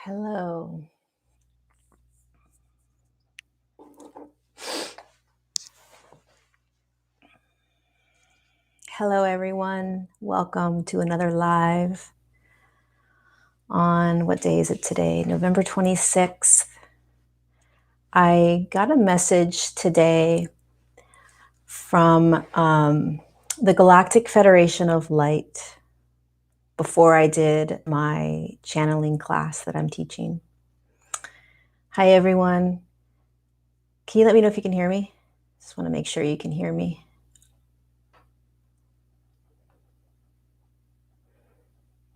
Hello. Hello, everyone. Welcome to another live on, what day is it today? November 26th. I got a message today from the Galactic Federation of Light before I did my channeling class that I'm teaching. Hi, everyone. Can you let me know if you can hear me? Just want to make sure you can hear me.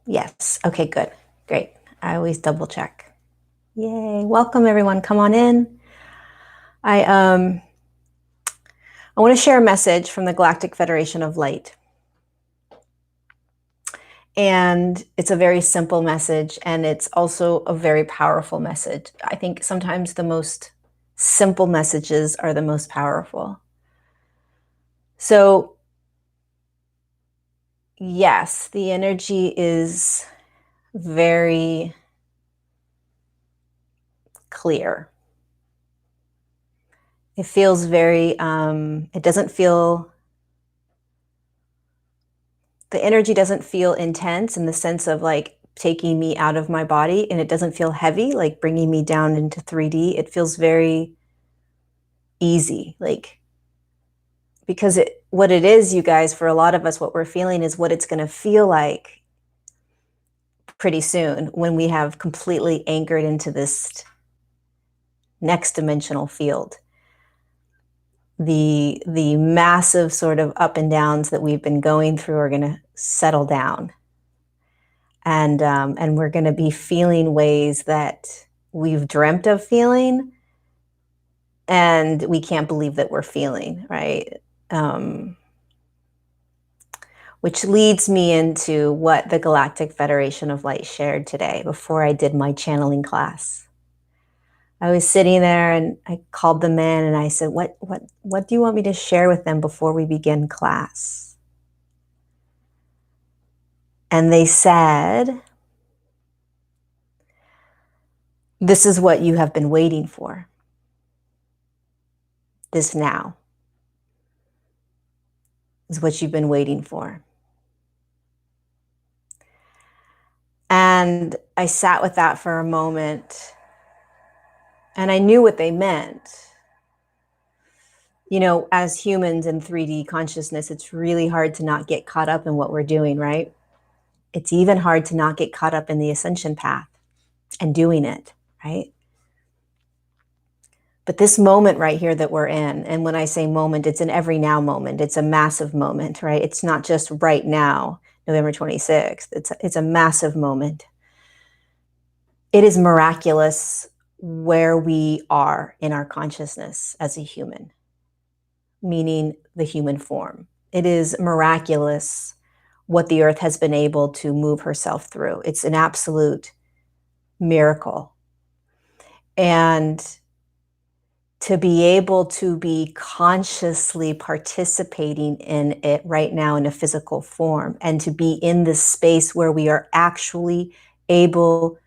Yes. Okay, good. Great. I always double check. Yay. Welcome, everyone. Come on in. I want to share a message from the Galactic Federation of Light. And it's a very simple message, and it's also a very powerful message. I think sometimes the most simple messages are the most powerful. So, yes, the energy is very clear. It feels very, it doesn't feel, the energy doesn't feel intense in the sense of like taking me out of my body, and it doesn't feel heavy, like bringing me down into 3D. It feels very easy, like, because what it is, you guys, for a lot of us, what we're feeling is what it's going to feel like pretty soon when we have completely anchored into this next dimensional field. The massive sort of up and downs that we've been going through are going to settle down. And we're going to be feeling ways that we've dreamt of feeling, and we can't believe that we're feeling, right? Which leads me into what the Galactic Federation of Light shared today before I did my channeling class. I was sitting there and I called them in and I said, what do you want me to share with them before we begin class? And they said, this is what you have been waiting for. This now is what you've been waiting for. And I sat with that for a moment, and I knew what they meant. You know, as humans in 3D consciousness, it's really hard to not get caught up in what we're doing, right? It's even hard to not get caught up in the ascension path and doing it, right? But this moment right here that we're in, and when I say moment, it's an every now moment. It's a massive moment, right? It's not just right now, November 26th. It's a massive moment. It is miraculous where we are in our consciousness as a human, meaning the human form. It is miraculous what the earth has been able to move herself through. It's an absolute miracle. And to be able to be consciously participating in it right now in a physical form, and to be in this space where we are actually able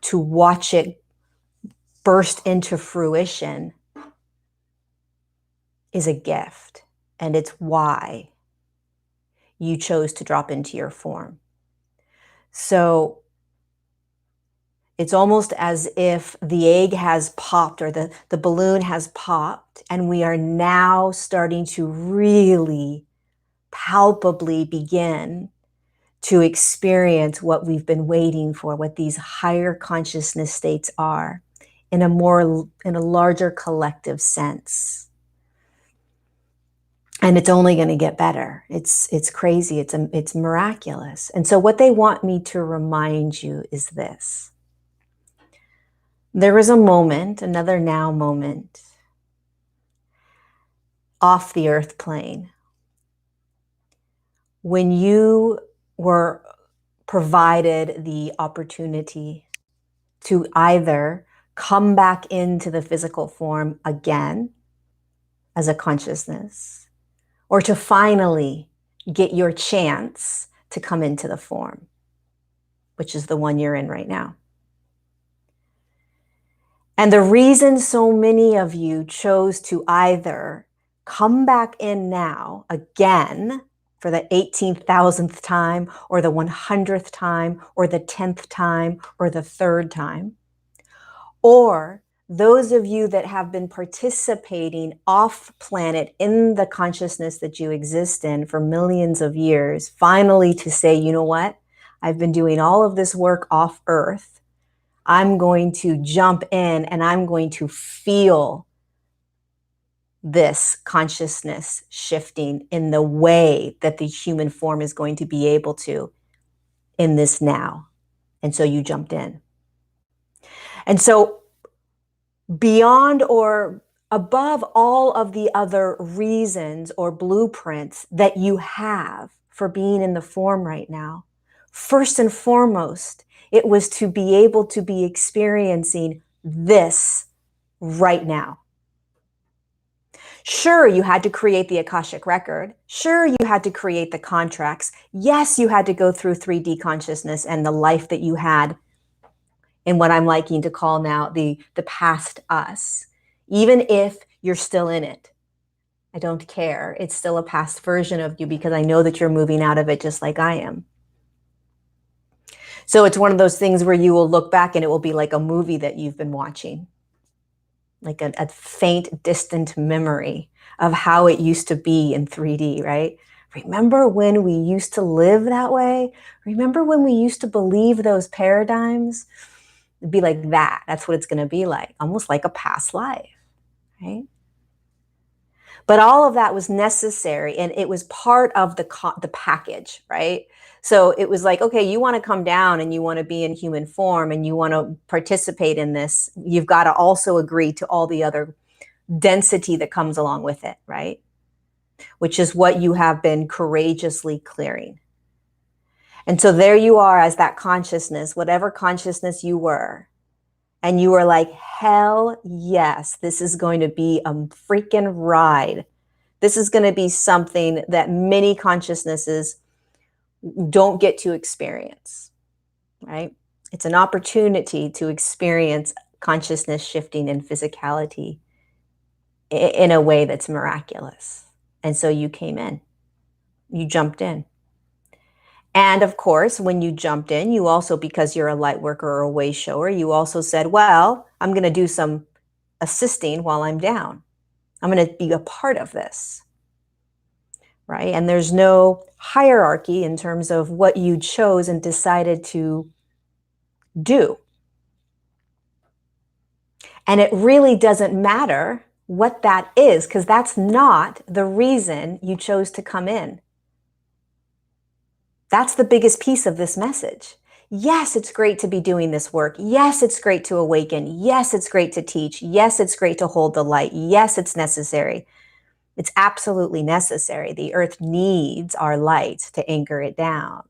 to watch it burst into fruition is a gift. And it's why you chose to drop into your form. So it's almost as if the egg has popped, or the balloon has popped, and we are now starting to really palpably begin to experience what we've been waiting for, what these higher consciousness states are in a larger collective sense. And it's only going to get better. It's crazy. It's miraculous. And so what they want me to remind you is this. There was a moment, another now moment, off the earth plane, when you were provided the opportunity to either come back into the physical form again as a consciousness, or to finally get your chance to come into the form, which is the one you're in right now. And the reason so many of you chose to either come back in now again for the 18,000th time or the 100th time or the 10th time or the 3rd time, or those of you that have been participating off planet in the consciousness that you exist in for millions of years, finally to say, you know what? I've been doing all of this work off Earth. I'm going to jump in and I'm going to feel this consciousness shifting in the way that the human form is going to be able to in this now. And so you jumped in. And so beyond or above all of the other reasons or blueprints that you have for being in the form right now, first and foremost, it was to be able to be experiencing this right now. Sure, you had to create the Akashic record. Sure, you had to create the contracts. Yes, you had to go through 3D consciousness and the life that you had in what I'm liking to call now the past us. Even if you're still in it, I don't care. It's still a past version of you because I know that you're moving out of it just like I am. So it's one of those things where you will look back and it will be like a movie that you've been watching, like a faint, distant memory of how it used to be in 3D, right? Remember when we used to live that way? Remember when we used to believe those paradigms? It'd be like that. That's what it's going to be like, almost like a past life, right? But all of that was necessary, and it was part of the package, right? So it was like, okay, you want to come down and you want to be in human form and you want to participate in this. You've got to also agree to all the other density that comes along with it, right? Which is what you have been courageously clearing. And so there you are as that consciousness, whatever consciousness you were. And you were like, hell yes, this is going to be a freaking ride. This is going to be something that many consciousnesses don't get to experience, right? It's an opportunity to experience consciousness shifting in physicality in a way that's miraculous. And so you came in, you jumped in. And of course, when you jumped in, you also, because you're a light worker or a way shower, you also said, well, I'm going to do some assisting while I'm down. I'm going to be a part of this, right? And there's no hierarchy in terms of what you chose and decided to do. And it really doesn't matter what that is, because that's not the reason you chose to come in. That's the biggest piece of this message. Yes, it's great to be doing this work. Yes, it's great to awaken. Yes, it's great to teach. Yes, it's great to hold the light. Yes, it's necessary. It's absolutely necessary. The earth needs our light to anchor it down.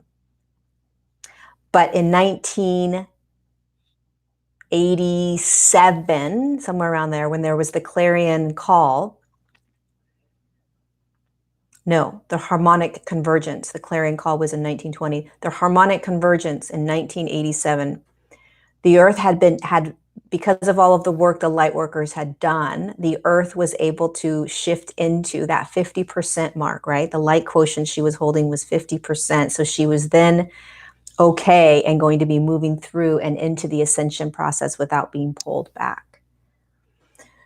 But in 1987, somewhere around there, when there was the clarion call, no, the harmonic convergence, the clarion call was in 1920. The harmonic convergence in 1987, the earth had, because of all of the work the light workers had done, the earth was able to shift into that 50% mark, right? The light quotient she was holding was 50%. So she was then okay and going to be moving through and into the ascension process without being pulled back.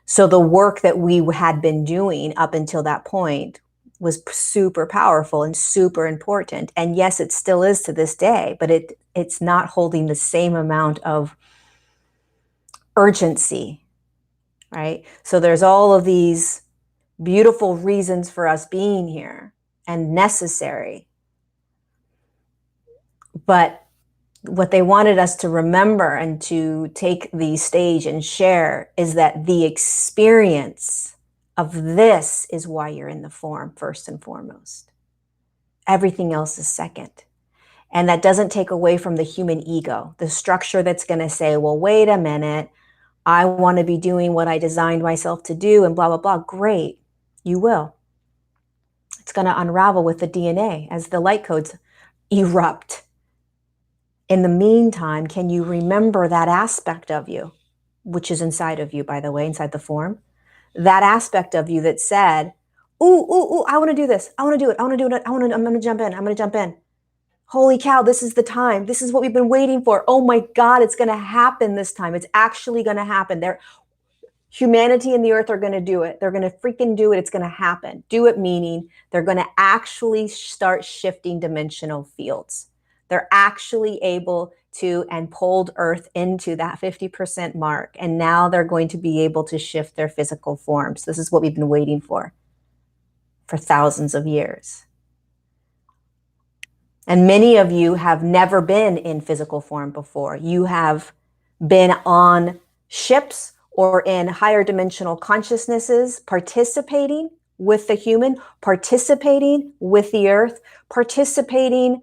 So the work that we had been doing up until that point was super powerful and super important. And yes, it still is to this day, but it's not holding the same amount of urgency, right? So there's all of these beautiful reasons for us being here and necessary. But what they wanted us to remember and to take the stage and share is that the experience of this is why you're in the form first and foremost. Everything else is second. And that doesn't take away from the human ego, the structure that's going to say, well, wait a minute, I want to be doing what I designed myself to do and blah, blah, blah. Great. You will. It's going to unravel with the DNA as the light codes erupt. In the meantime, can you remember that aspect of you? which is inside of you, by the way, inside the form, that aspect of you that said, ooh, ooh, ooh, I want to do this. I want to do it. I want to do it. I'm going to jump in. I'm going to jump in. Holy cow, this is the time. This is what we've been waiting for. Oh my God, it's going to happen this time. It's actually going to happen. Humanity and the earth are going to do it. They're going to freaking do it. It's going to happen. Do it meaning they're going to actually start shifting dimensional fields. They're actually able to and pulled Earth into that 50% mark. And now they're going to be able to shift their physical forms. This is what we've been waiting for thousands of years. And many of you have never been in physical form before. You have been on ships or in higher dimensional consciousnesses, participating with the human, participating with the earth, participating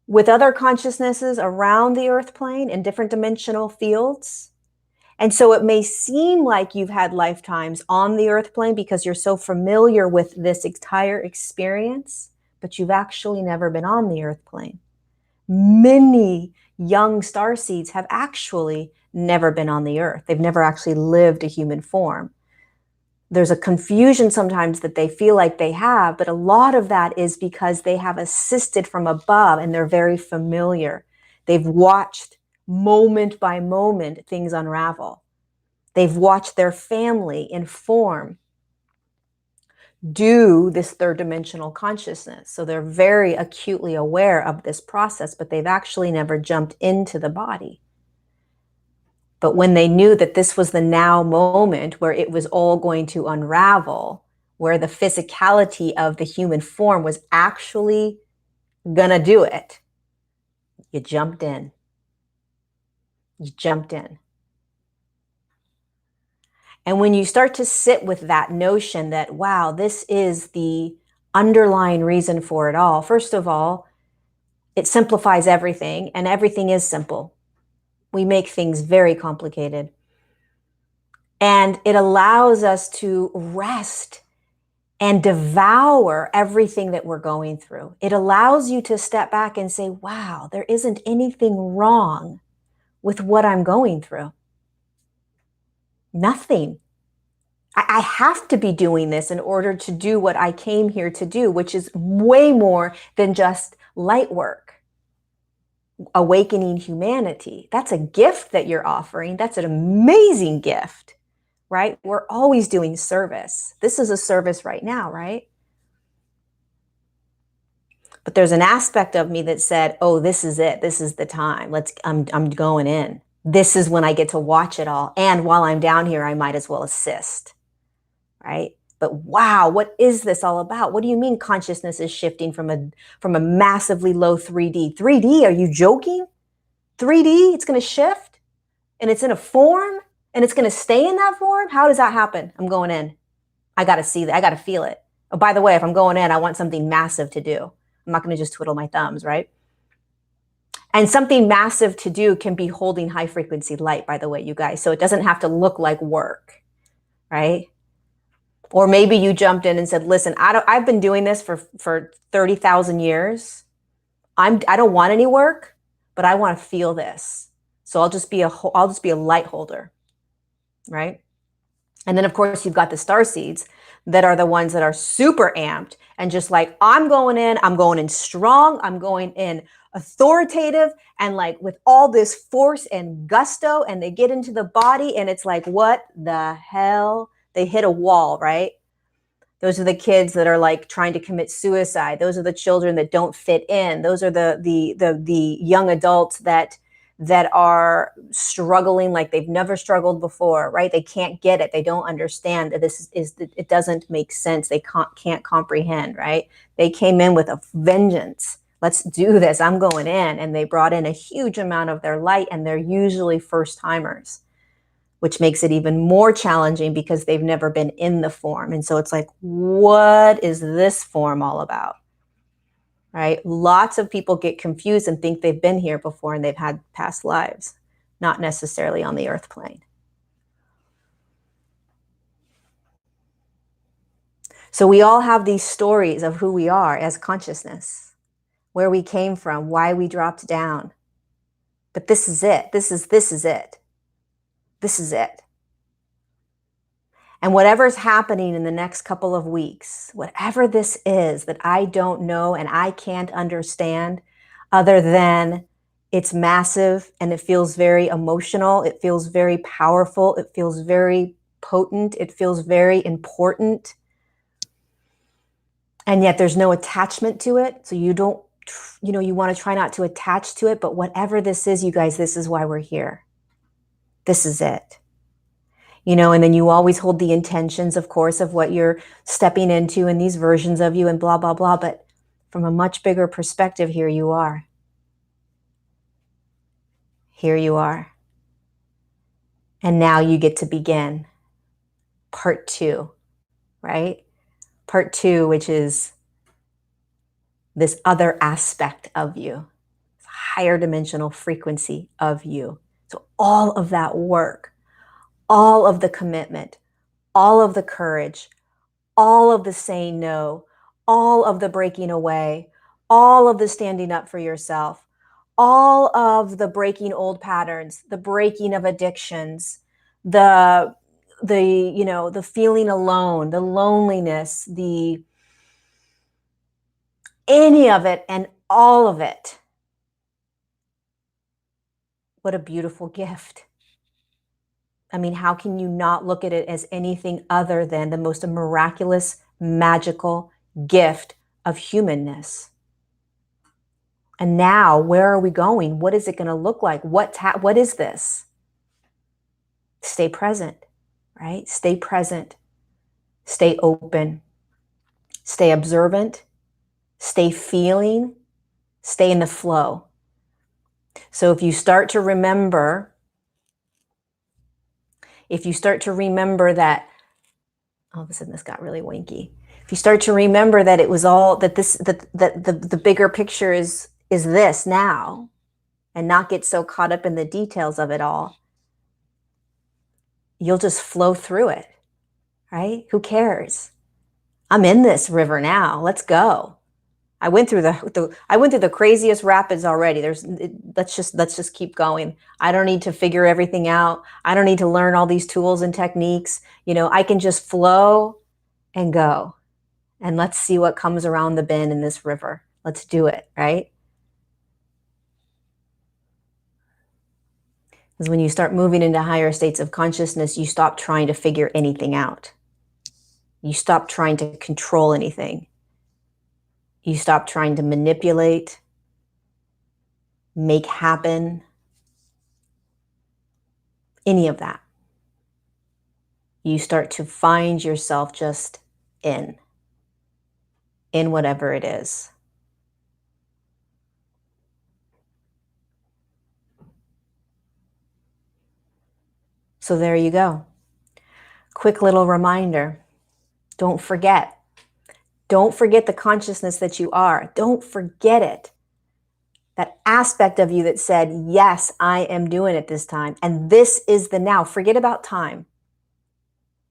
with other consciousnesses around the earth plane in different dimensional fields. And so it may seem like you've had lifetimes on the earth plane because you're so familiar with this entire experience, but you've actually never been on the earth plane. Many young starseeds have actually never been on the earth. They've never actually lived a human form. There's a confusion sometimes that they feel like they have, but a lot of that is because they have assisted from above and they're very familiar. They've watched moment by moment things unravel. They've watched their family inform, do this third dimensional consciousness. So they're very acutely aware of this process, but they've actually never jumped into the body. But when they knew that this was the now moment where it was all going to unravel, where the physicality of the human form was actually gonna do it, you jumped in. You jumped in. And when you start to sit with that notion that, wow, this is the underlying reason for it all, first of all, it simplifies everything, and everything is simple. We make things very complicated. And it allows us to rest and devour everything that we're going through. It allows you to step back and say, wow, there isn't anything wrong with what I'm going through. Nothing. I have to be doing this in order to do what I came here to do, which is way more than just light work. Awakening humanity. That's a gift that you're offering. That's an amazing gift, right? We're always doing service. This is a service right now, right? But there's an aspect of me that said, oh, this is it. This is the time. I'm going in. This is when I get to watch it all. And while I'm down here, I might as well assist. Right? But wow, what is this all about? What do you mean consciousness is shifting from a massively low 3D? 3D, are you joking? 3D, it's going to shift and it's in a form and it's going to stay in that form? How does that happen? I'm going in. I got to see that. I got to feel it. Oh, by the way, if I'm going in, I want something massive to do. I'm not going to just twiddle my thumbs, right? And something massive to do can be holding high frequency light, by the way, you guys. So it doesn't have to look like work, right? Or maybe you jumped in and said, listen, I've been doing this for 30,000 years. I don't want any work, but I want to feel this. So I'll just be a light holder, right? And then of course you've got the star seeds that are the ones that are super amped and just like, I'm going in strong, I'm going in authoritative and like with all this force and gusto, and they get into the body and it's like, what the hell? They hit a wall, right? Those are the kids that are like trying to commit suicide. Those are the children that don't fit in. Those are the young adults that are struggling like they've never struggled before, right? They can't get it. They don't understand that it doesn't make sense. They can't comprehend, right? They came in with a vengeance. Let's do this. I'm going in. And they brought in a huge amount of their light, and they're usually first timers, which makes it even more challenging because they've never been in the form. And so it's like, what is this form all about? Right? Lots of people get confused and think they've been here before and they've had past lives, not necessarily on the earth plane. So we all have these stories of who we are as consciousness, where we came from, why we dropped down. But this is it. This is it. This is it. And whatever's happening in the next couple of weeks, whatever this is that I don't know and I can't understand, other than it's massive and it feels very emotional, it feels very powerful, it feels very potent, it feels very important. And yet there's no attachment to it. So you don't, you want to try not to attach to it. But whatever this is, you guys, this is why we're here. This is it. And then you always hold the intentions, of course, of what you're stepping into and these versions of you and blah, blah, blah. But from a much bigger perspective, here you are. Here you are. And now you get to begin part 2, right? Part 2, which is this other aspect of you, higher dimensional frequency of you. So all of that work, all of the commitment, all of the courage, all of the saying no, all of the breaking away, all of the standing up for yourself, all of the breaking old patterns, the breaking of addictions, the feeling alone, the loneliness, any of it and all of it. What a beautiful gift. I mean, how can you not look at it as anything other than the most miraculous, magical gift of humanness? And now, where are we going? What is it going to look like? What is this? Stay present, right? Stay present. Stay open. Stay observant. Stay feeling. Stay in the flow. So if you start to remember that, all of a sudden this got really winky. If you start to remember that it was all, that the bigger picture is this now, and not get so caught up in the details of it all, you'll just flow through it, right? Who cares? I'm in this river now. Let's go. I went through the craziest rapids already. Let's just keep going. I don't need to figure everything out. I don't need to learn all these tools and techniques. I can just flow and go. And let's see what comes around the bend in this river. Let's do it, right? Because when you start moving into higher states of consciousness, you stop trying to figure anything out. You stop trying to control anything. You stop trying to manipulate, make happen, any of that. You start to find yourself just in whatever it is. So there you go. Quick little reminder. Don't forget. Don't forget the consciousness that you are. Don't forget it. That aspect of you that said, yes, I am doing it this time. And this is the now. Forget about time.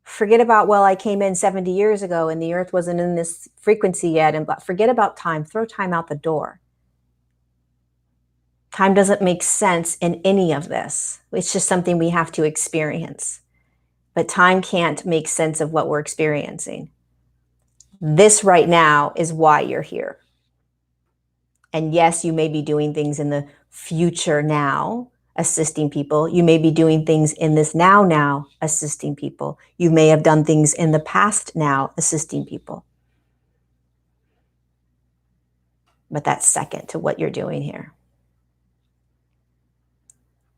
Forget about, well, I came in 70 years ago and the earth wasn't in this frequency yet. And forget about time. Throw time out the door. Time doesn't make sense in any of this. It's just something we have to experience. But time can't make sense of what we're experiencing. This right now is why you're here. And yes, you may be doing things in the future now, assisting people. You may be doing things in this now, assisting people. You may have done things in the past now, assisting people. But that's second to what you're doing here,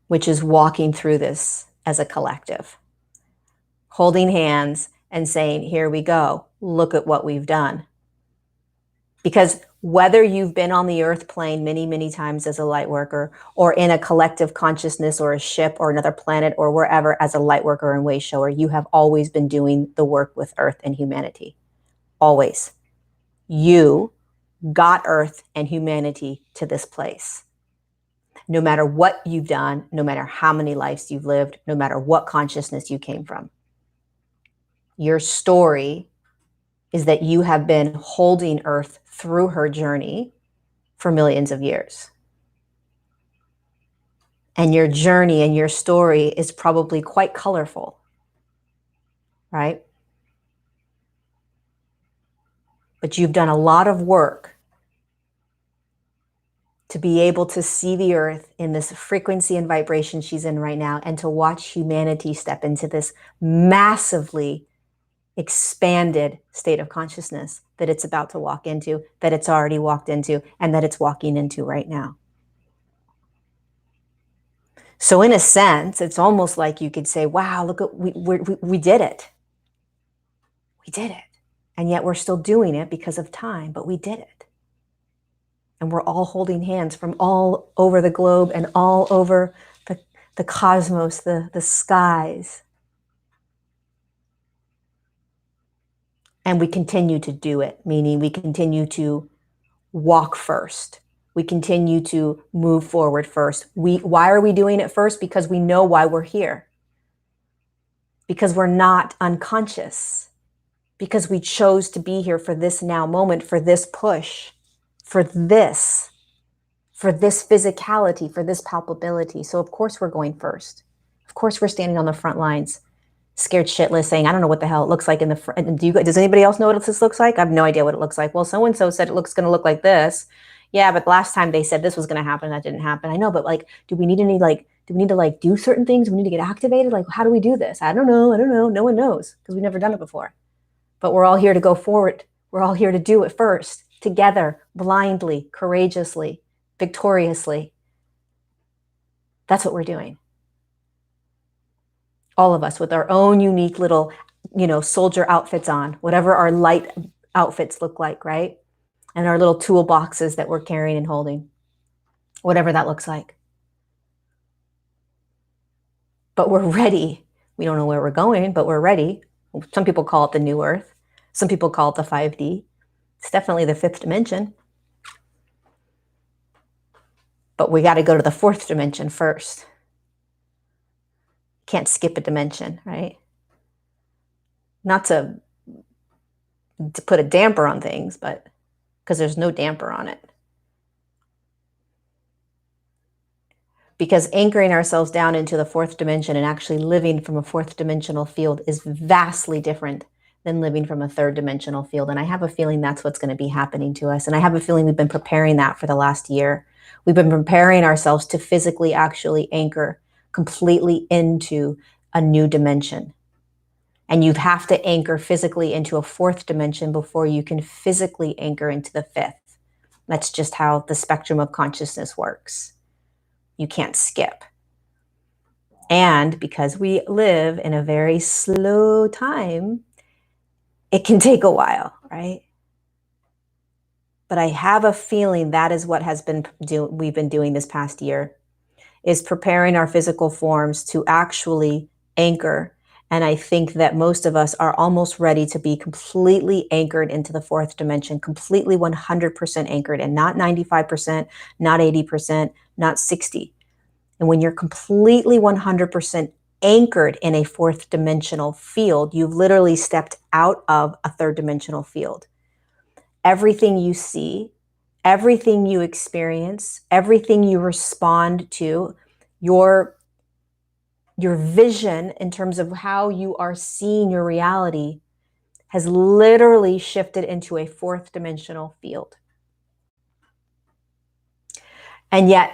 which is walking through this as a collective, holding hands and saying, here we go. Look at what we've done. Because whether you've been on the earth plane many, many times as a light worker, or in a collective consciousness or a ship or another planet or wherever as a light worker and way shower, you have always been doing the work with earth and humanity. Always. You got earth and humanity to this place. No matter what you've done, no matter how many lives you've lived, no matter what consciousness you came from. Your story is that you have been holding earth through her journey for millions of years. And your journey and your story is probably quite colorful, right? But you've done a lot of work to be able to see the earth in this frequency and vibration she's in right now, and to watch humanity step into this massively expanded state of consciousness that it's about to walk into, that it's already walked into, and that it's walking into right now. So in a sense, it's almost like you could say, wow, look at, we did it. We did it. And yet we're still doing it because of time, but we did it. And we're all holding hands from all over the globe and all over the cosmos, the skies. And we continue to do it, meaning we continue to walk first. We continue to move forward first. Why are we doing it first? Because we know why we're here. Because we're not unconscious. Because we chose to be here for this now moment, for this push, for this physicality, for this palpability. So of course we're going first. Of course we're standing on the front lines, scared shitless, saying, I don't know what the hell it looks like in the front. Does anybody else know what this looks like? I have no idea what it looks like. Well, so-and-so said it looks going to look like this. Yeah, but last time they said this was going to happen, that didn't happen. I know, but like, do we need to do certain things? Do we need to get activated? Like, how do we do this? I don't know. No one knows, because we've never done it before. But we're all here to go forward. We're all here to do it first, together, blindly, courageously, victoriously. That's what we're doing. All of us with our own unique little, soldier outfits on, whatever our light outfits look like, right? And our little toolboxes that we're carrying and holding, whatever that looks like. But we're ready. We don't know where we're going, but we're ready. Some people call it the new earth. Some people call it the 5D. It's definitely the 5th dimension. But we got to go to the 4th dimension first. Can't skip a dimension, right? Not to put a damper on things, but because there's no damper on it. Because anchoring ourselves down into the 4th dimension and actually living from a 4th dimensional field is vastly different than living from a 3rd dimensional field. And I have a feeling that's what's going to be happening to us. And I have a feeling we've been preparing that for the last year. We've been preparing ourselves to physically actually anchor completely into a new dimension. And you have to anchor physically into a 4th dimension before you can physically anchor into the 5th. That's just how the spectrum of consciousness works. You can't skip. And because we live in a very slow time, it can take a while, right? But I have a feeling that is what we've been doing this past year, is preparing our physical forms to actually anchor. And I think that most of us are almost ready to be completely anchored into the 4th dimension, completely 100% anchored, and not 95%, not 80%, not 60%. And when you're completely 100% anchored in a 4th dimensional field, you've literally stepped out of a 3rd dimensional field. Everything you see, everything you experience, everything you respond to, your vision in terms of how you are seeing your reality has literally shifted into a 4th dimensional field. And yet,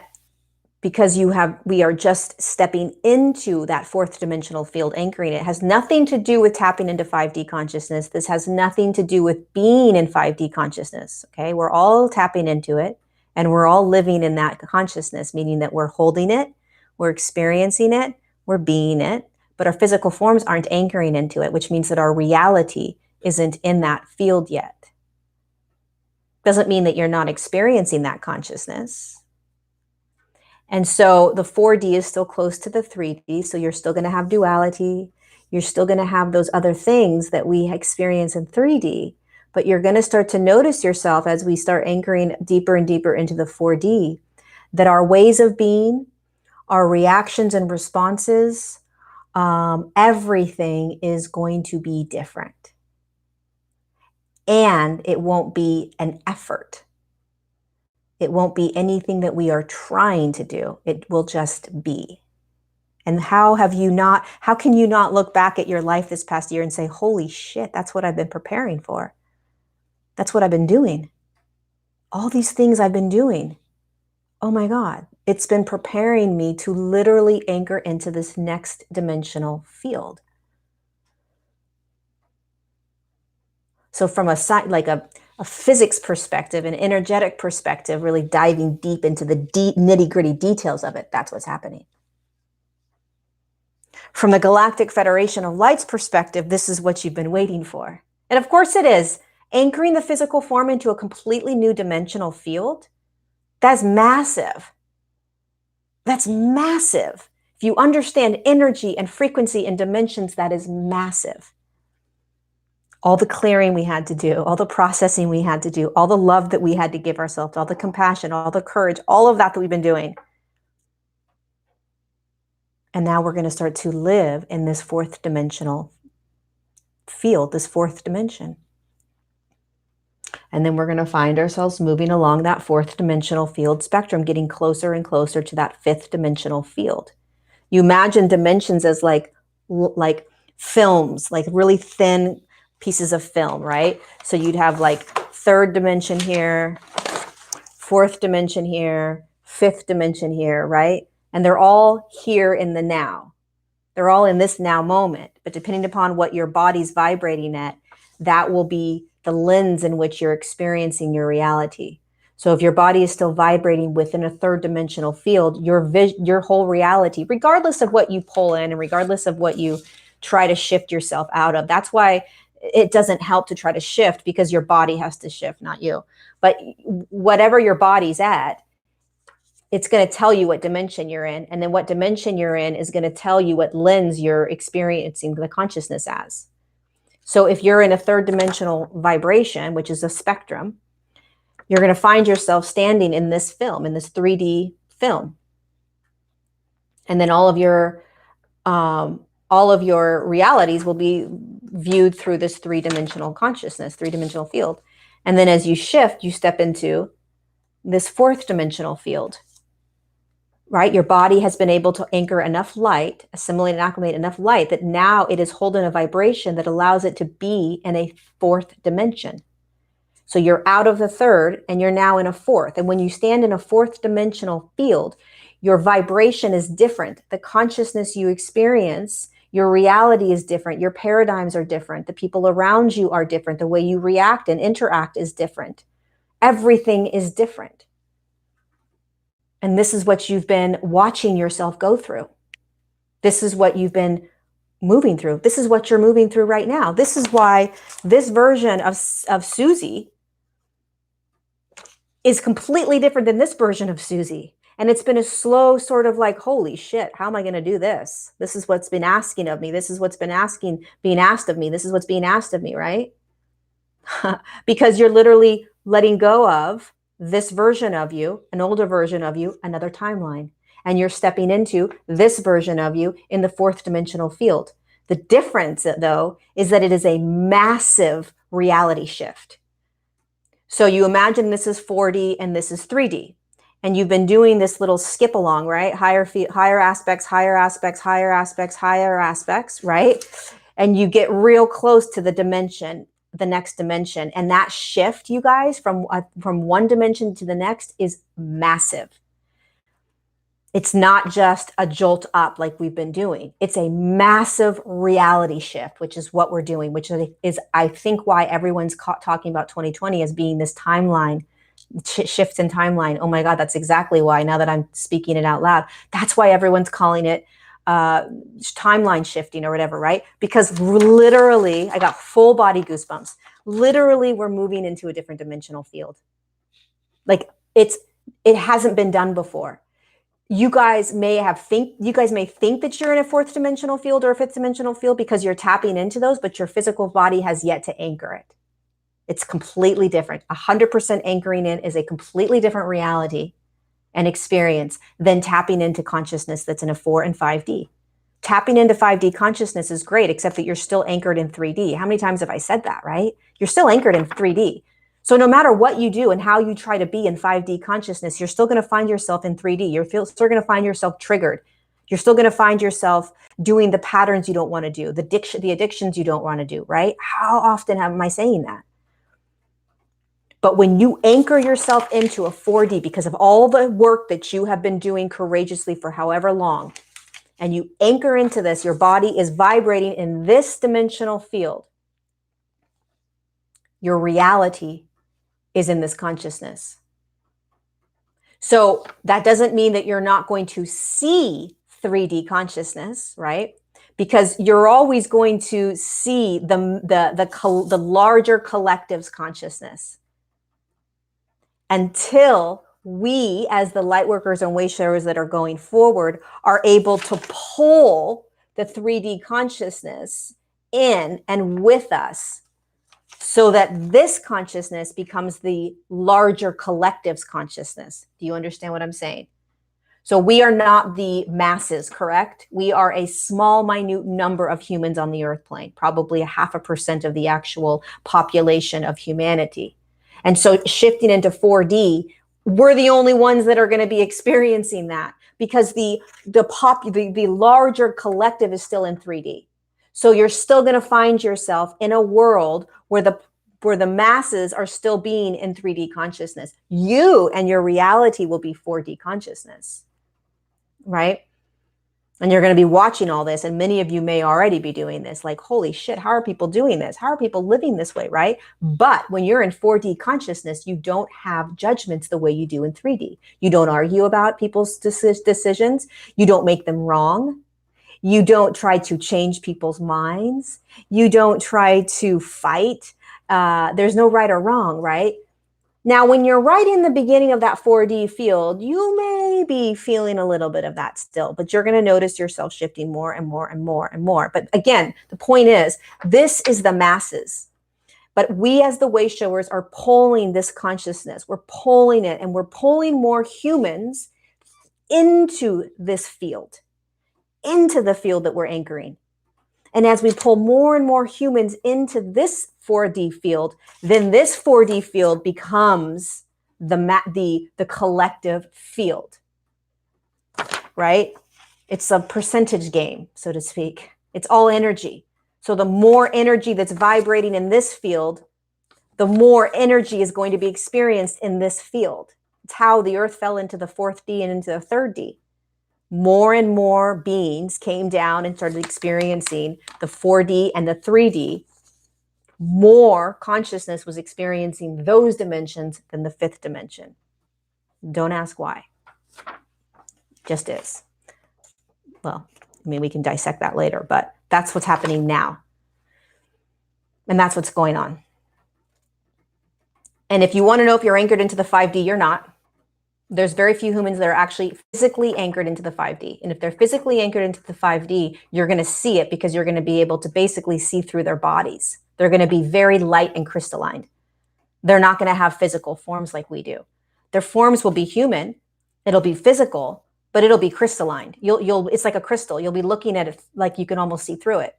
because we are just stepping into that 4th dimensional field, anchoring it, has nothing to do with tapping into 5D consciousness. This has nothing to do with being in 5D consciousness, okay? We're all tapping into it, and we're all living in that consciousness, meaning that we're holding it, we're experiencing it, we're being it, but our physical forms aren't anchoring into it, which means that our reality isn't in that field yet. Doesn't mean that you're not experiencing that consciousness. And so the 4D is still close to the 3D. So you're still going to have duality. You're still going to have those other things that we experience in 3D. But you're going to start to notice yourself as we start anchoring deeper and deeper into the 4D, that our ways of being, our reactions and responses, everything is going to be different. And it won't be an effort. It won't be anything that we are trying to do. It will just be. And how can you not look back at your life this past year and say, holy shit, that's what I've been preparing for. That's what I've been doing. All these things I've been doing. Oh my God, it's been preparing me to literally anchor into this next dimensional field. So from a physics perspective, an energetic perspective, really diving deep into the nitty-gritty details of it, that's what's happening. From the Galactic Federation of Light's perspective, this is what you've been waiting for. And of course it is. Anchoring the physical form into a completely new dimensional field, that's massive. That's massive. If you understand energy and frequency and dimensions, that is massive. All the clearing we had to do, all the processing we had to do, all the love that we had to give ourselves, all the compassion, all the courage, all of that we've been doing. And now we're going to start to live in this fourth dimensional field, this fourth dimension. And then we're going to find ourselves moving along that fourth dimensional field spectrum, getting closer and closer to that fifth dimensional field. You imagine dimensions as like films, like really thin pieces of film, right? So you'd have like third dimension here, fourth dimension here, fifth dimension here, right? And they're all here in the now. They're all in this now moment. But depending upon what your body's vibrating at, that will be the lens in which you're experiencing your reality. So if your body is still vibrating within a third dimensional field, your whole reality, regardless of what you pull in and regardless of what you try to shift yourself out of, that's why it doesn't help to try to shift, because your body has to shift, not you. But whatever your body's at, it's going to tell you what dimension you're in. And then what dimension you're in is going to tell you what lens you're experiencing the consciousness as. So if you're in a third dimensional vibration, which is a spectrum, you're going to find yourself standing in this film, in this 3D film. And then all of your realities will be viewed through this three-dimensional consciousness, three-dimensional field. And then as you shift, you step into this fourth dimensional field, right? Your body has been able to anchor enough light, assimilate and acclimate enough light, that now it is holding a vibration that allows it to be in a fourth dimension. So you're out of the third and you're now in a fourth. And when you stand in a fourth dimensional field, your vibration is different. The consciousness you experience, your reality is different. Your paradigms are different. The people around you are different. The way you react and interact is different. Everything is different. And this is what you've been watching yourself go through. This is what you've been moving through. This is what you're moving through right now. This is why this version of Susie is completely different than this version of Susie. And it's been a slow sort of like, holy shit, how am I going to do this? This is what's been asking of me. This is what's been being asked of me. This is what's being asked of me, right? Because you're literally letting go of this version of you, an older version of you, another timeline. And you're stepping into this version of you in the fourth dimensional field. The difference, though, is that it is a massive reality shift. So you imagine this is 4D and this is 3D. And you've been doing this little skip along, right? Higher aspects, higher aspects, higher aspects, higher aspects, right? And you get real close to the dimension, the next dimension. And that shift, you guys, from one dimension to the next is massive. It's not just a jolt up like we've been doing. It's a massive reality shift, which is what we're doing, which is, I think, why everyone's talking about 2020 as being this timeline, shifts in timeline. Oh my God, that's exactly why, now that I'm speaking it out loud, that's why everyone's calling it timeline shifting or whatever, right? Because literally, I got full body goosebumps. Literally, we're moving into a different dimensional field. Like it hasn't been done before. You guys may think that you're in a fourth dimensional field or a fifth dimensional field because you're tapping into those, but your physical body has yet to anchor it. It's completely different. 100% anchoring in is a completely different reality and experience than tapping into consciousness that's in a 4 and 5D. Tapping into 5D consciousness is great, except that you're still anchored in 3D. How many times have I said that, right? You're still anchored in 3D. So no matter what you do and how you try to be in 5D consciousness, you're still going to find yourself in 3D. You're still going to find yourself triggered. You're still going to find yourself doing the patterns you don't want to do, the addictions you don't want to do, right? How often am I saying that? But when you anchor yourself into a 4D because of all the work that you have been doing courageously for however long, and you anchor into this, your body is vibrating in this dimensional field. Your reality is in this consciousness. So that doesn't mean that you're not going to see 3D consciousness, right? Because you're always going to see the larger collective's consciousness until we, as the light workers and way showers that are going forward, are able to pull the 3D consciousness in and with us, so that this consciousness becomes the larger collective's consciousness. Do you understand what I'm saying? So we are not the masses, correct? We are a small, minute number of humans on the earth plane, probably 0.5% of the actual population of humanity. And so shifting into 4D, we're the only ones that are going to be experiencing that, because the larger collective is still in 3D. So you're still going to find yourself in a world where the masses are still being in 3D consciousness. You and your reality will be 4D consciousness, right? And you're going to be watching all this, and many of you may already be doing this, like, holy shit, how are people doing this? How are people living this way, right? But when you're in 4D consciousness, you don't have judgments the way you do in 3D. You don't argue about people's decisions. You don't make them wrong. You don't try to change people's minds. You don't try to fight. There's no right or wrong, right? Now, when you're right in the beginning of that 4D field, you may be feeling a little bit of that still, but you're going to notice yourself shifting more and more and more and more. But again, the point is, this is the masses. But we as the way showers are pulling this consciousness. We're pulling it, and we're pulling more humans into this field, into the field that we're anchoring. And as we pull more and more humans into this 4D field, then this 4D field becomes the collective field, right? It's a percentage game, so to speak. It's all energy. So the more energy that's vibrating in this field, the more energy is going to be experienced in this field. It's how the earth fell into the 4th D and into the 3rd D. More and more beings came down and started experiencing the 4D and the 3D. More consciousness was experiencing those dimensions than the 5th dimension. Don't ask why. Just is. Well, I mean, we can dissect that later, but that's what's happening now. And that's what's going on. And if you want to know if you're anchored into the 5D, you're not. There's very few humans that are actually physically anchored into the 5D. And if they're physically anchored into the 5D, you're going to see it, because you're going to be able to basically see through their bodies. They're going to be very light and crystalline. They're not going to have physical forms like we do. Their forms will be human. It'll be physical, but it'll be crystalline. It's like a crystal. You'll be looking at it like you can almost see through it.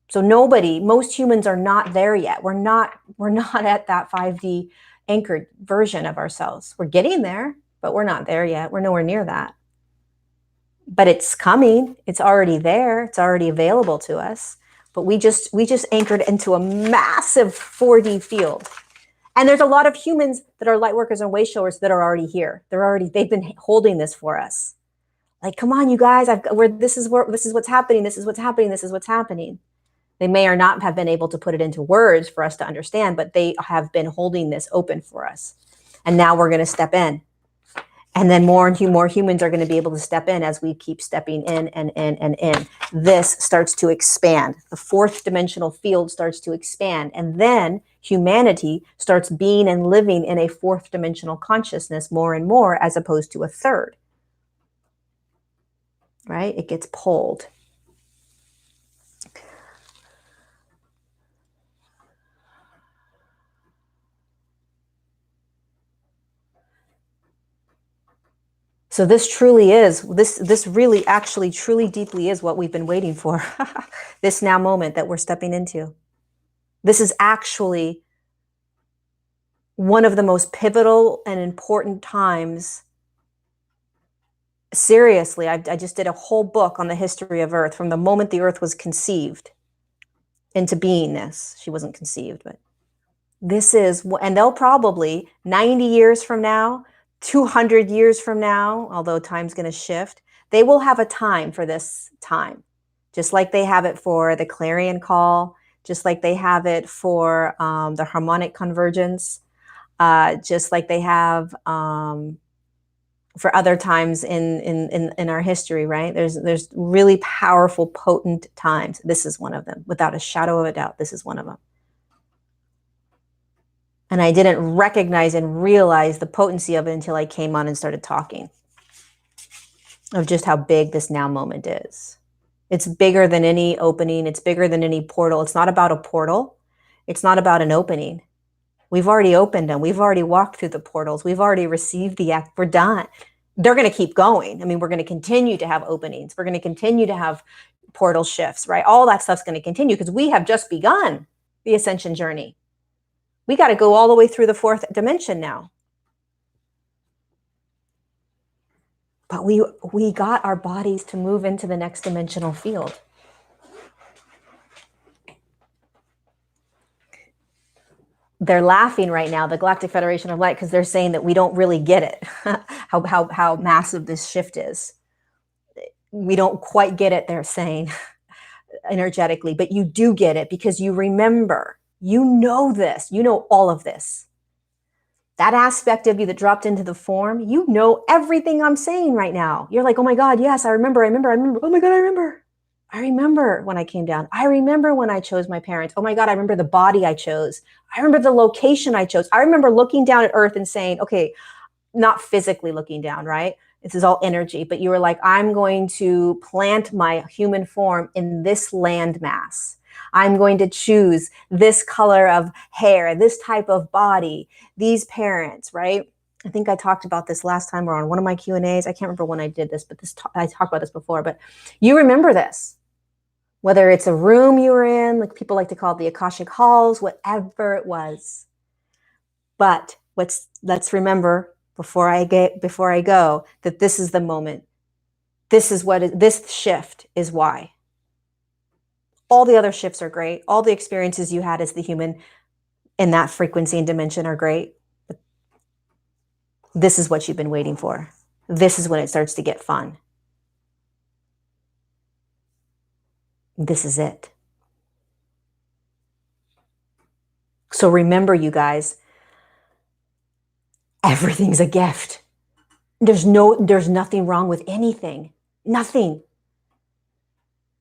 So most humans are not there yet. We're not at that 5D anchored version of ourselves. We're getting there, but we're not there yet. We're nowhere near that. But it's coming. It's already there. It's already available to us. But we just anchored into a massive 4D field. And there's a lot of humans that are light workers and way showers that are already here. They've been holding this for us. Like, come on, you guys, this is what's happening. This is what's happening. This is what's happening. They may or not have been able to put it into words for us to understand, but they have been holding this open for us. And now we're going to step in. And then more humans are going to be able to step in as we keep stepping in and in and in. This starts to expand. The 4th dimensional field starts to expand. And then humanity starts being and living in a 4th dimensional consciousness more and more, as opposed to a 3rd. Right? It gets pulled. So this truly is, this really actually truly deeply is what we've been waiting for. This now moment that we're stepping into. This is actually one of the most pivotal and important times. Seriously, I just did a whole book on the history of Earth from the moment the Earth was conceived into beingness. She wasn't conceived, but this is, and they'll probably 90 years from now, 200 years from now, although time's going to shift, they will have a time for this time, just like they have it for the clarion call, just like they have it for the harmonic convergence, just like they have for other times in our history, right? There's really powerful, potent times. This is one of them, without a shadow of a doubt. This is one of them. And I didn't recognize and realize the potency of it until I came on and started talking of just how big this now moment is. It's bigger than any opening. It's bigger than any portal. It's not about a portal. It's not about an opening. We've already opened them. We've already walked through the portals. We've already received the act. We're done. They're going to keep going. I mean, we're going to continue to have openings. We're going to continue to have portal shifts, right? All that stuff's going to continue because we have just begun the ascension journey. We got to go all the way through the fourth dimension now. But we got our bodies to move into the next dimensional field. They're laughing right now, the Galactic Federation of Light, because they're saying that we don't really get it, how massive this shift is. We don't quite get it, they're saying, energetically, but you do get it because you remember, you know this, you know all of this. That aspect of you that dropped into the form, you know everything I'm saying right now. You're like, oh my God, yes, I remember. Oh my God, I remember. I remember when I came down. I remember when I chose my parents. Oh my God, I remember the body I chose. I remember the location I chose. I remember looking down at Earth and saying, okay, not physically looking down, right? This is all energy, but you were like, I'm going to plant my human form in this landmass. I'm going to choose this color of hair, this type of body, these parents, right? I think I talked about this last time or on one of my Q&As. I can't remember when I did this, but I talked about this before, but you remember this. Whether it's a room you were in, like people like to call it the Akashic Halls, whatever it was. But let's remember before I go that this is the moment. This is this shift is why. All the other shifts are great. All the experiences you had as the human in that frequency and dimension are great. But this is what you've been waiting for. This is when it starts to get fun. This is it. So remember, you guys, everything's a gift. There's nothing wrong with anything. Nothing.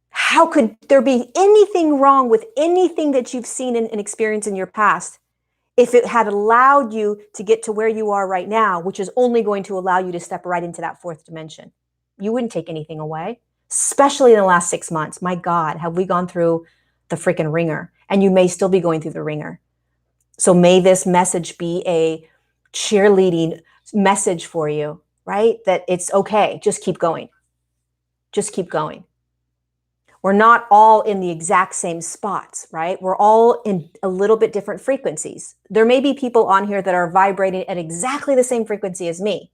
How could there be anything wrong with anything that you've seen and experienced in your past if it had allowed you to get to where you are right now, which is only going to allow you to step right into that fourth dimension? You wouldn't take anything away, especially in the last 6 months. My God, have we gone through the freaking ringer? And you may still be going through the ringer. So may this message be a cheerleading message for you, right? That it's okay. Just keep going. Just keep going. We're not all in the exact same spots, right? We're all in a little bit different frequencies. There may be people on here that are vibrating at exactly the same frequency as me.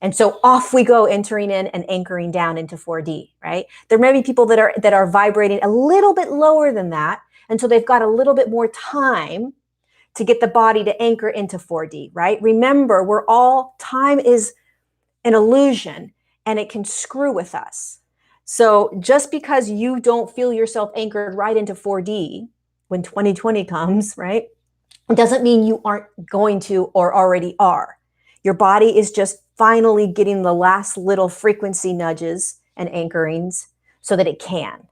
And so off we go, entering in and anchoring down into 4D, right? There may be people that are vibrating a little bit lower than that. And so they've got a little bit more time to get the body to anchor into 4D, right? Remember, time is an illusion and it can screw with us. So just because you don't feel yourself anchored right into 4D when 2020 comes, right? It doesn't mean you aren't going to or already are. Your body is just finally getting the last little frequency nudges and anchorings so that it can.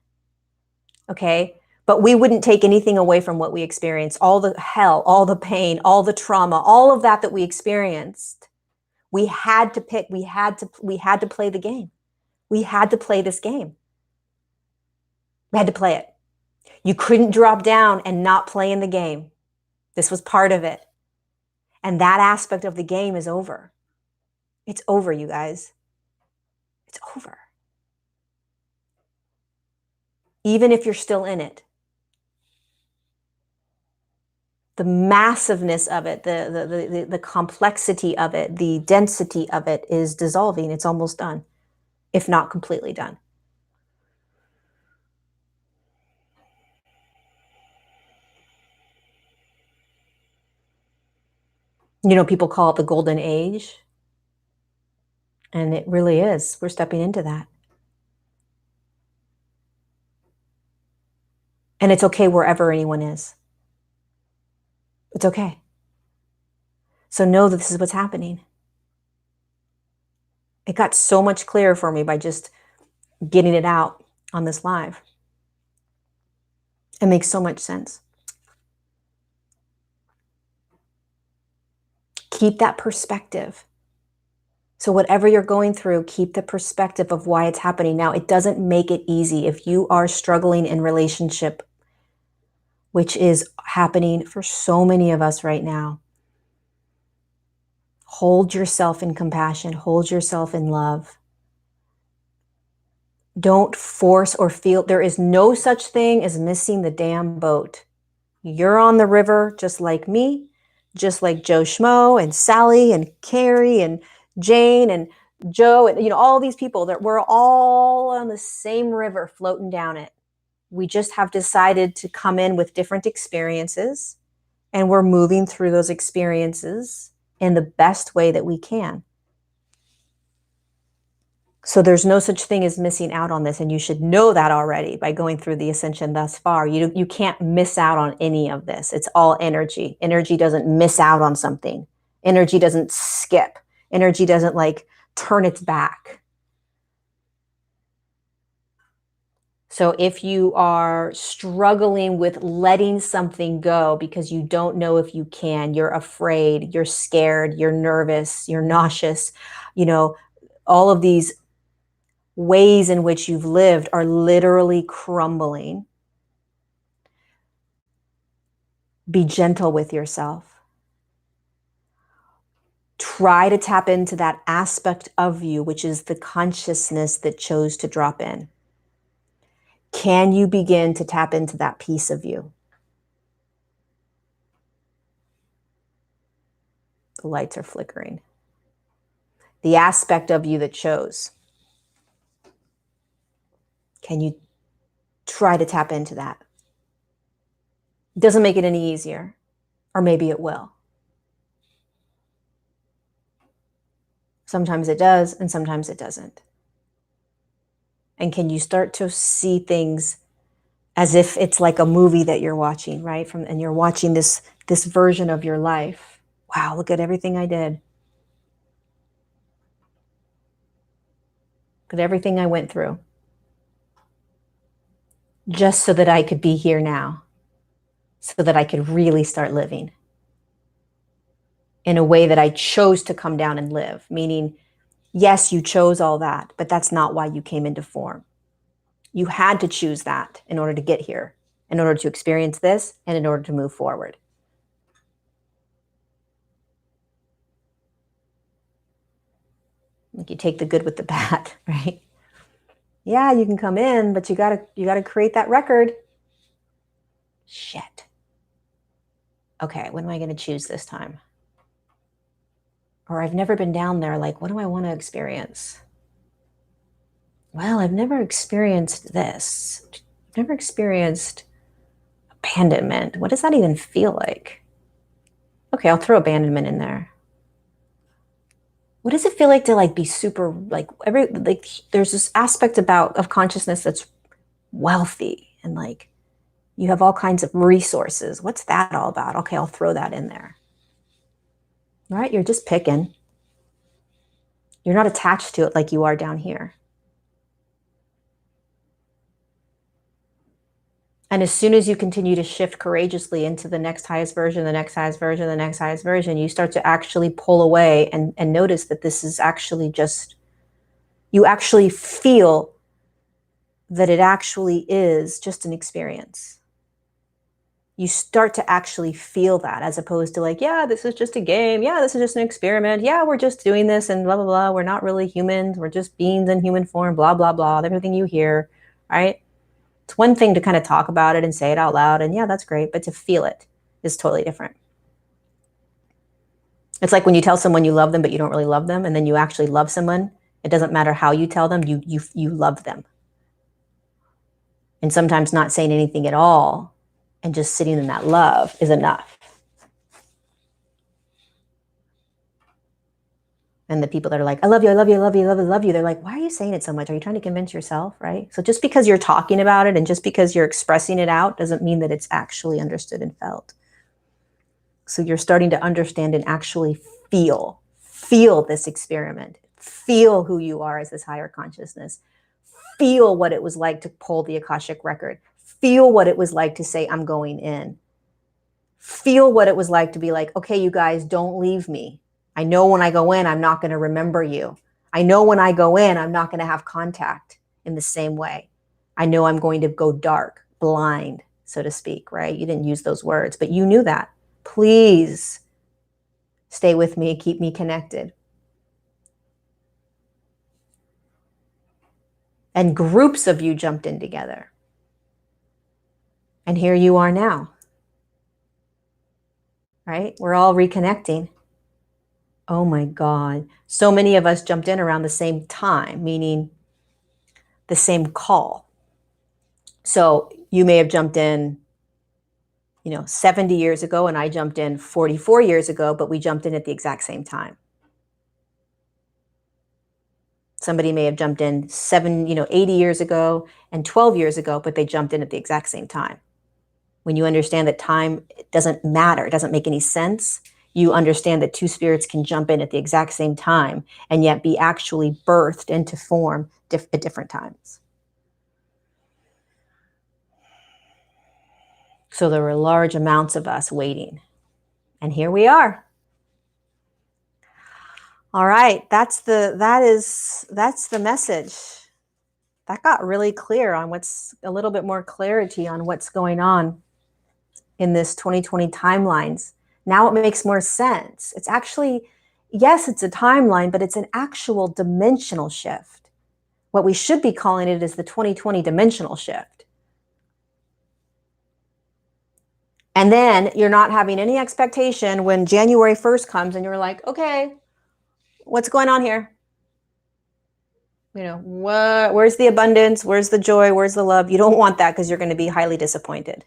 Okay? But we wouldn't take anything away from what we experienced. All the hell, all the pain, all the trauma, all of that we experienced. We had to pick, we had to play the game. We had to play this game. We had to play it. You couldn't drop down and not play in the game. This was part of it. And that aspect of the game is over. It's over, you guys. It's over. Even if you're still in it. the massiveness of it, the complexity of it, the density of it is dissolving. It's almost done, if not completely done. You know, people call it the golden age, and it really is. We're stepping into that. And it's okay wherever anyone is. It's okay. So know that this is what's happening. It got so much clearer for me by just getting it out on this live. It makes so much sense. Keep that perspective. So whatever you're going through, keep the perspective of why it's happening. Now, it doesn't make it easy. If you are struggling in relationship, which is happening for so many of us right now, hold yourself in compassion, hold yourself in love. Don't force or feel. There is no such thing as missing the damn boat. You're on the river just like me, just like Joe Schmo and Sally and Carrie and Jane and Joe and, you know, all these people that we're all on the same river floating down it. We just have decided to come in with different experiences, and we're moving through those experiences in the best way that we can. So there's no such thing as missing out on this, and you should know that already by going through the ascension thus far. You can't miss out on any of this. It's all energy. Energy doesn't miss out on something. Energy doesn't skip. Energy doesn't like turn its back. So if you are struggling with letting something go because you don't know if you can, you're afraid, you're scared, you're nervous, you're nauseous, you know, all of these ways in which you've lived are literally crumbling. Be gentle with yourself. Try to tap into that aspect of you, which is the consciousness that chose to drop in. Can you begin to tap into that piece of you? The lights are flickering. The aspect of you that chose. Can you try to tap into that? It doesn't make it any easier, or maybe it will. Sometimes it does, and sometimes it doesn't. And can you start to see things as if it's like a movie that you're watching, right? And you're watching this version of your life. Wow, look at everything I did. Look at everything I went through. Just so that I could be here now. So that I could really start living in a way that I chose to come down and live. Meaning, yes, you chose all that, but that's not why you came into form. You had to choose that in order to get here, in order to experience this, and in order to move forward. Like you take the good with the bad, right? Yeah, you can come in, but you gotta create that record. Shit. Okay, what am I gonna choose this time? Or I've never been down there, like, what do I want to experience? Well, I've never experienced this. I've never experienced abandonment. What does that even feel like? Okay, I'll throw abandonment in there. What does it feel like to like be super like there's this aspect of consciousness that's wealthy and like you have all kinds of resources. What's that all about? Okay, I'll throw that in there. All right, you're just picking. You're not attached to it like you are down here. And as soon as you continue to shift courageously into the next highest version, the next highest version, the next highest version, you start to actually pull away and notice that this is actually just, you actually feel that it actually is just an experience. You start to actually feel that as opposed to like, yeah, this is just a game. Yeah, this is just an experiment. Yeah, we're just doing this and blah, blah, blah. We're not really humans. We're just beings in human form, blah, blah, blah. Everything you hear, right? It's one thing to kind of talk about it and say it out loud. And yeah, that's great. But to feel it, is totally different. It's like when you tell someone you love them, but you don't really love them, and then you actually love someone. It doesn't matter how you tell them, you love them. And sometimes not saying anything at all and just sitting in that love is enough. And the people that are like, I love you, I love you, I love you, I love you, I love you. They're like, why are you saying it so much? Are you trying to convince yourself, right? So just because you're talking about it and just because you're expressing it out doesn't mean that it's actually understood and felt. So you're starting to understand and actually feel this experiment. Feel who you are as this higher consciousness. Feel what it was like to pull the Akashic record. Feel what it was like to say, I'm going in. Feel what it was like to be like, okay, you guys, don't leave me. I know when I go in, I'm not going to remember you. I know when I go in, I'm not going to have contact in the same way. I know I'm going to go dark, blind, so to speak, right? You didn't use those words, but you knew that. Please stay with me, keep me connected. And groups of you jumped in together. And here you are now, right? We're all reconnecting. Oh my God. So many of us jumped in around the same time, meaning the same call. So you may have jumped in, 70 years ago, and I jumped in 44 years ago, but we jumped in at the exact same time. Somebody may have jumped in 80 years ago and 12 years ago, but they jumped in at the exact same time. When you understand that time doesn't matter, it doesn't make any sense, you understand that two spirits can jump in at the exact same time and yet be actually birthed into form at different times. So there were large amounts of us waiting. And here we are. All right, that's the message. That got really clear on a little bit more clarity on what's going on in this 2020 timelines. Now it makes more sense. It's actually, yes, it's a timeline, but it's an actual dimensional shift. What we should be calling it is the 2020 dimensional shift. And then you're not having any expectation when January 1st comes and you're like, okay, what's going on here? Where's the abundance? Where's the joy? Where's the love? You don't want that because you're going to be highly disappointed.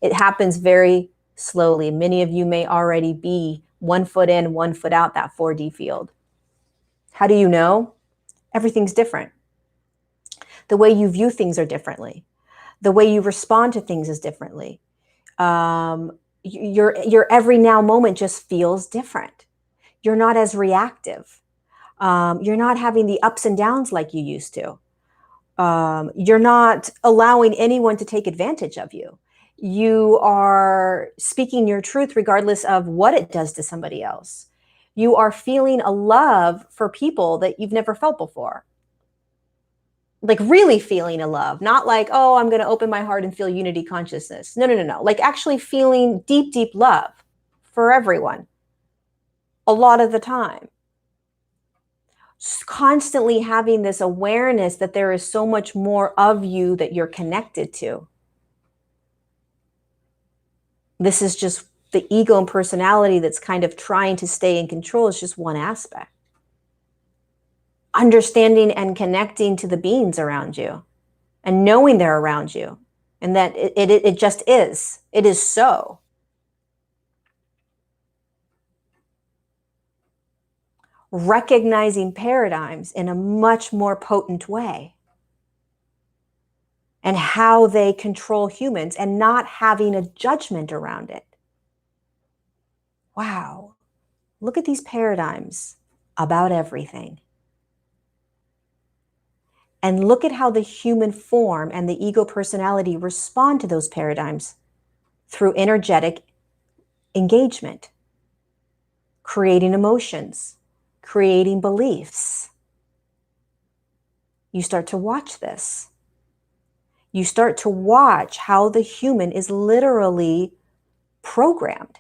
It happens very slowly. Many of you may already be 1 foot in, 1 foot out that 4D field. How do you know? Everything's different. The way you view things are differently. The way you respond to things is differently. Your every now moment just feels different. You're not as reactive. You're not having the ups and downs like you used to. You're not allowing anyone to take advantage of you. You are speaking your truth regardless of what it does to somebody else. You are feeling a love for people that you've never felt before. Like really feeling a love, not like, oh, I'm going to open my heart and feel unity consciousness. No. Like actually feeling deep, deep love for everyone a lot of the time. Constantly having this awareness that there is so much more of you that you're connected to. This is just the ego and personality that's kind of trying to stay in control is just one aspect. Understanding and connecting to the beings around you and knowing they're around you and that it just is. It is so. Recognizing paradigms in a much more potent way and how they control humans and not having a judgment around it. Wow, look at these paradigms about everything. And look at how the human form and the ego personality respond to those paradigms through energetic engagement, creating emotions, creating beliefs. You start to watch this. You start to watch how the human is literally programmed,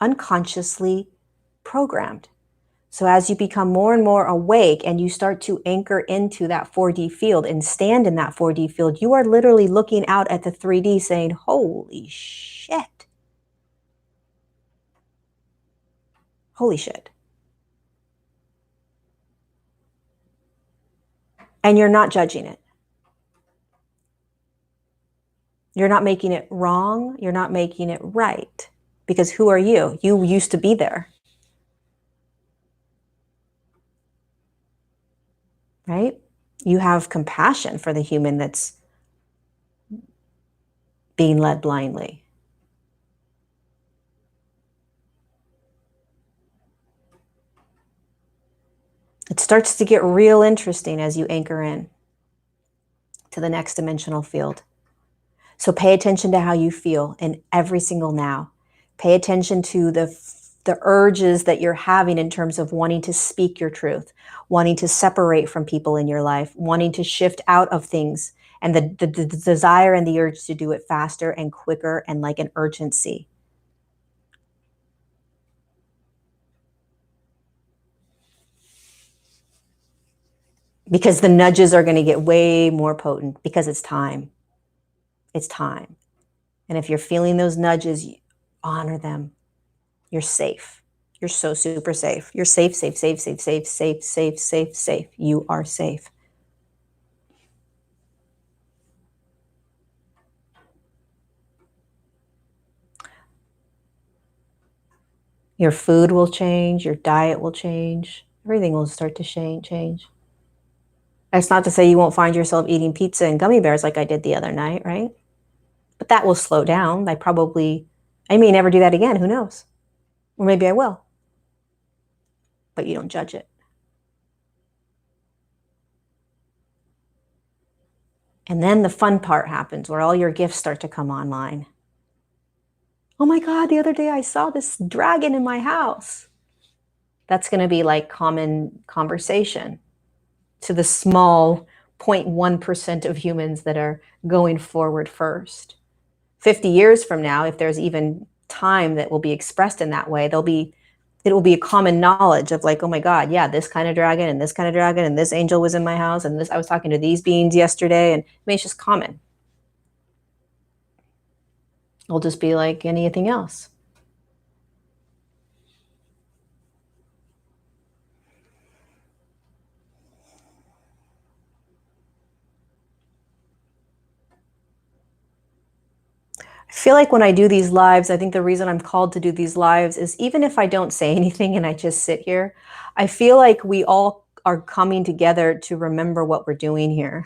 unconsciously programmed. So as you become more and more awake and you start to anchor into that 4D field and stand in that 4D field, you are literally looking out at the 3D saying, holy shit, Holy shit. And you're not judging it. You're not making it wrong. You're not making it right. Because who are you? You used to be there. Right? You have compassion for the human that's being led blindly. It starts to get real interesting as you anchor in to the next dimensional field. So pay attention to how you feel in every single now. Pay attention to the urges that you're having in terms of wanting to speak your truth, wanting to separate from people in your life, wanting to shift out of things, and the desire and the urge to do it faster and quicker and like an urgency. Because the nudges are going to get way more potent because it's time. It's time. And if you're feeling those nudges, honor them. You're safe. You're so super safe. You're safe, safe, safe, safe, safe, safe, safe, safe, safe. You are safe. Your food will change. Your diet will change. Everything will start to change. That's not to say you won't find yourself eating pizza and gummy bears like I did the other night, right? But that will slow down. I may never do that again. Who knows? Or maybe I will. But you don't judge it. And then the fun part happens where all your gifts start to come online. Oh my God, the other day I saw this dragon in my house. That's going to be like common conversation to the small 0.1% of humans that are going forward first. 50 years from now, if there's even time that will be expressed in that way, it will be a common knowledge of like, oh my God, yeah, this kind of dragon and this kind of dragon and this angel was in my house and I was talking to these beings yesterday, and I mean, it's just common. It'll just be like anything else. I feel like when I do these lives, I think the reason I'm called to do these lives is even if I don't say anything and I just sit here, I feel like we all are coming together to remember what we're doing here.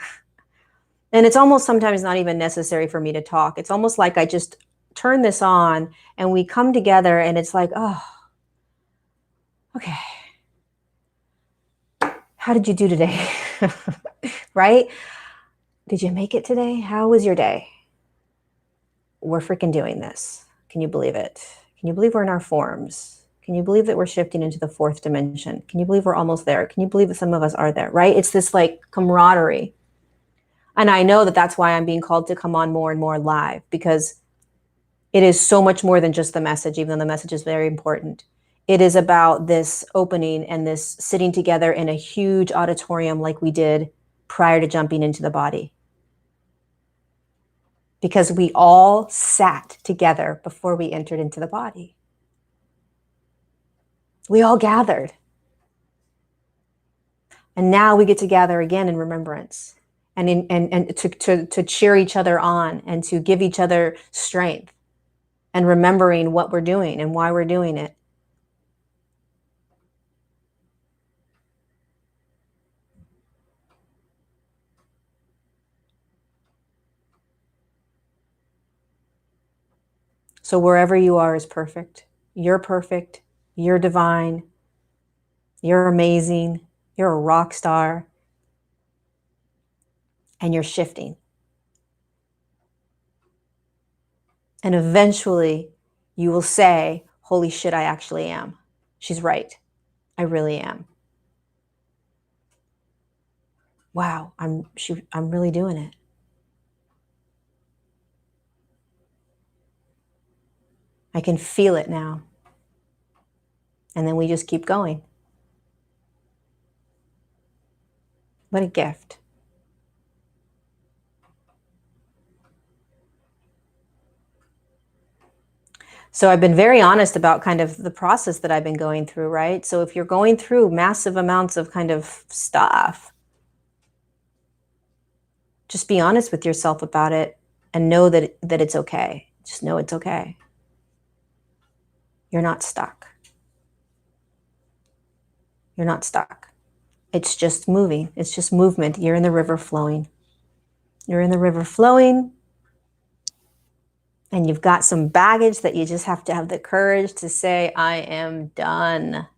And it's almost sometimes not even necessary for me to talk. It's almost like I just turn this on and we come together and it's like, oh, okay. How did you do today? Right? Did you make it today? How was your day? We're freaking doing this. Can you believe it? Can you believe we're in our forms? Can you believe that we're shifting into the fourth dimension? Can you believe we're almost there? Can you believe that some of us are there, right? It's this like camaraderie. And I know that that's why I'm being called to come on more and more live, because it is so much more than just the message, even though the message is very important. It is about this opening and this sitting together in a huge auditorium like we did prior to jumping into the body. Because we all sat together before we entered into the body. We all gathered. And now we get to gather again in remembrance and to cheer each other on and to give each other strength and remembering what we're doing and why we're doing it. So wherever you are is perfect. You're perfect. You're divine. You're amazing. You're a rock star. And you're shifting. And eventually you will say, holy shit, I actually am. She's right. I really am. Wow, I'm really doing it. I can feel it now. And then we just keep going. What a gift. So I've been very honest about kind of the process that I've been going through, right? So if you're going through massive amounts of kind of stuff, just be honest with yourself about it and know that it's okay. Just know it's okay. You're not stuck. You're not stuck. It's just moving. It's just movement. You're in the river flowing. You're in the river flowing, and you've got some baggage that you just have to have the courage to say, I am done.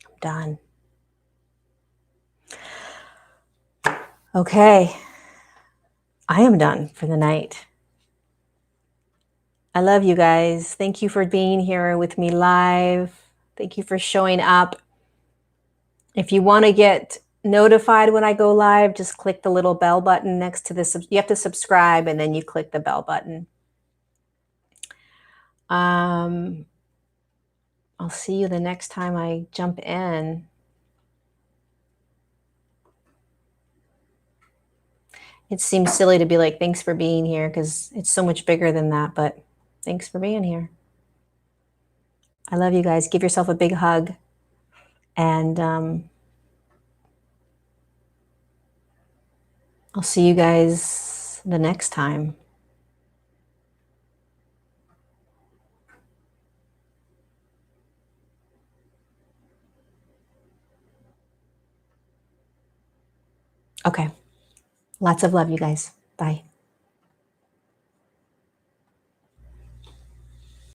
I'm done. Okay. I am done for the night. I love you guys. Thank you for being here with me live. Thank you for showing up. If you want to get notified when I go live, just click the little bell button next to this. You have to subscribe and then you click the bell button. I'll see you the next time I jump in. It seems silly to be like, thanks for being here, because it's so much bigger than that, but thanks for being here. I love you guys. Give yourself a big hug. And I'll see you guys the next time. Okay. Lots of love, you guys. Bye.